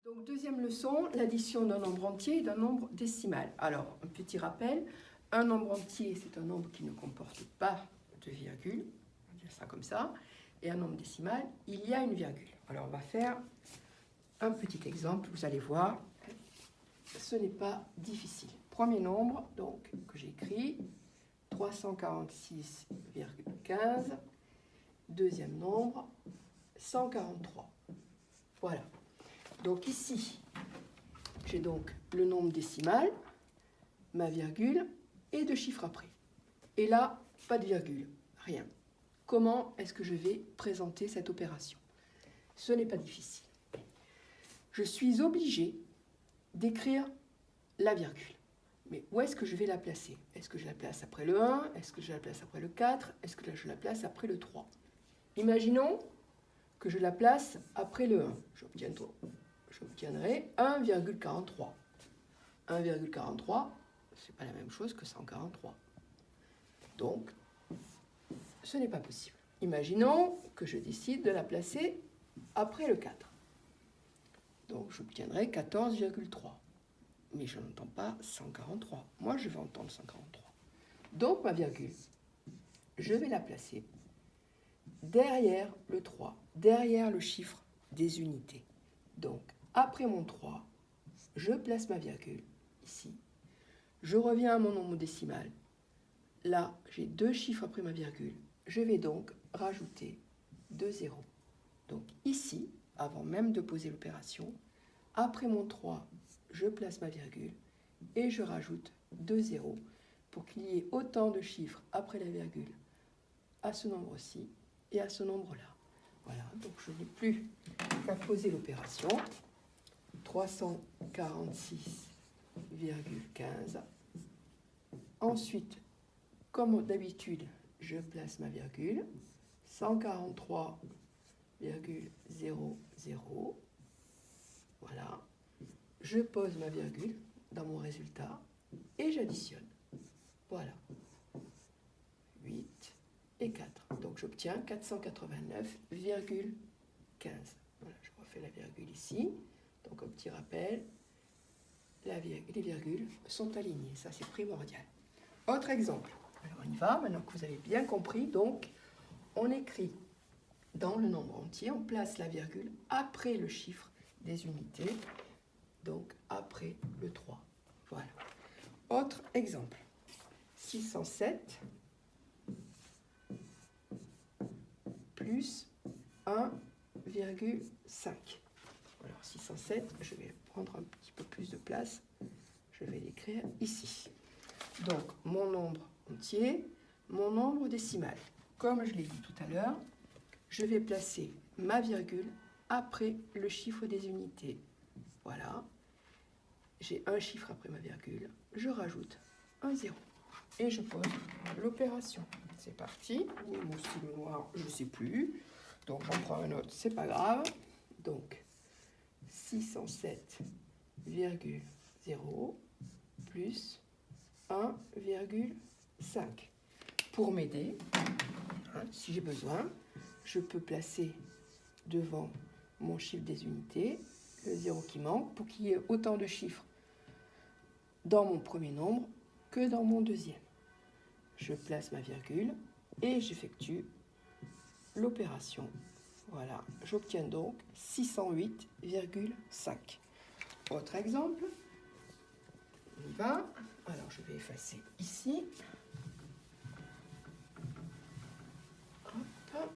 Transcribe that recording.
Donc, deuxième leçon, l'addition d'un nombre entier et d'un nombre décimal. Alors, un petit rappel, un nombre entier, c'est un nombre qui ne comporte pas de virgule, on va dire ça comme ça, et un nombre décimal, il y a une virgule. Alors, on va faire un petit exemple, vous allez voir, ce n'est pas difficile. Premier nombre, donc, que j'écris, 346,15. Deuxième nombre, 143. Voilà. Donc ici, j'ai donc le nombre décimal, ma virgule, et deux chiffres après. Et là, pas de virgule, rien. Comment est-ce que je vais présenter cette opération? Ce n'est pas difficile. Je suis obligée d'écrire la virgule. Mais où est-ce que je vais la placer? Est-ce que je la place après le 1? Est-ce que je la place après le 4? Est-ce que je la place après le 3? Imaginons que je la place après le 1. J'obtiendrai 1,43. 1,43, ce n'est pas la même chose que 143. Donc, ce n'est pas possible. Imaginons que je décide de la placer après le 4. Donc, j'obtiendrai 14,3. Mais je n'entends pas 143. Moi, je vais entendre 143. Donc, ma virgule, je vais la placer derrière le 3, derrière le chiffre des unités. Donc, après mon 3, je place ma virgule ici. Je reviens à mon nombre décimal. Là, j'ai deux chiffres après ma virgule. Je vais donc rajouter 2 zéros. Donc ici, avant même de poser l'opération, après mon 3, je place ma virgule et je rajoute 2 zéros pour qu'il y ait autant de chiffres après la virgule à ce nombre-ci et à ce nombre-là. Voilà, donc je n'ai plus qu'à poser l'opération. 346,15. Ensuite, comme d'habitude, je place ma virgule. 143,00. Voilà. Je pose ma virgule dans mon résultat et j'additionne. Voilà. 8 et 4. Donc j'obtiens 489,15. Voilà, je refais la virgule ici. Donc un petit rappel, les virgules sont alignées. Ça, c'est primordial. Autre exemple. Alors on y va, maintenant que vous avez bien compris. Donc, on écrit dans le nombre entier, on place la virgule après le chiffre des unités. Donc, après le 3. Voilà. Autre exemple. 607 plus 1,5. Alors 607, je vais prendre un petit peu plus de place. Je vais l'écrire ici. Donc, mon nombre entier, mon nombre décimal. Comme je l'ai dit tout à l'heure, je vais placer ma virgule après le chiffre des unités. Voilà. J'ai un chiffre après ma virgule. Je rajoute un 0. Et je pose l'opération. C'est parti. Mon stylo noir, je ne sais plus. Donc, j'en prends un autre, c'est pas grave. Donc, 607,0 plus 1,5. Pour m'aider, si j'ai besoin, je peux placer devant mon chiffre des unités le 0 qui manque pour qu'il y ait autant de chiffres dans mon premier nombre que dans mon deuxième. Je place ma virgule et j'effectue l'opération. Voilà, j'obtiens donc 608,5. Autre exemple, on y va. Alors, je vais effacer ici.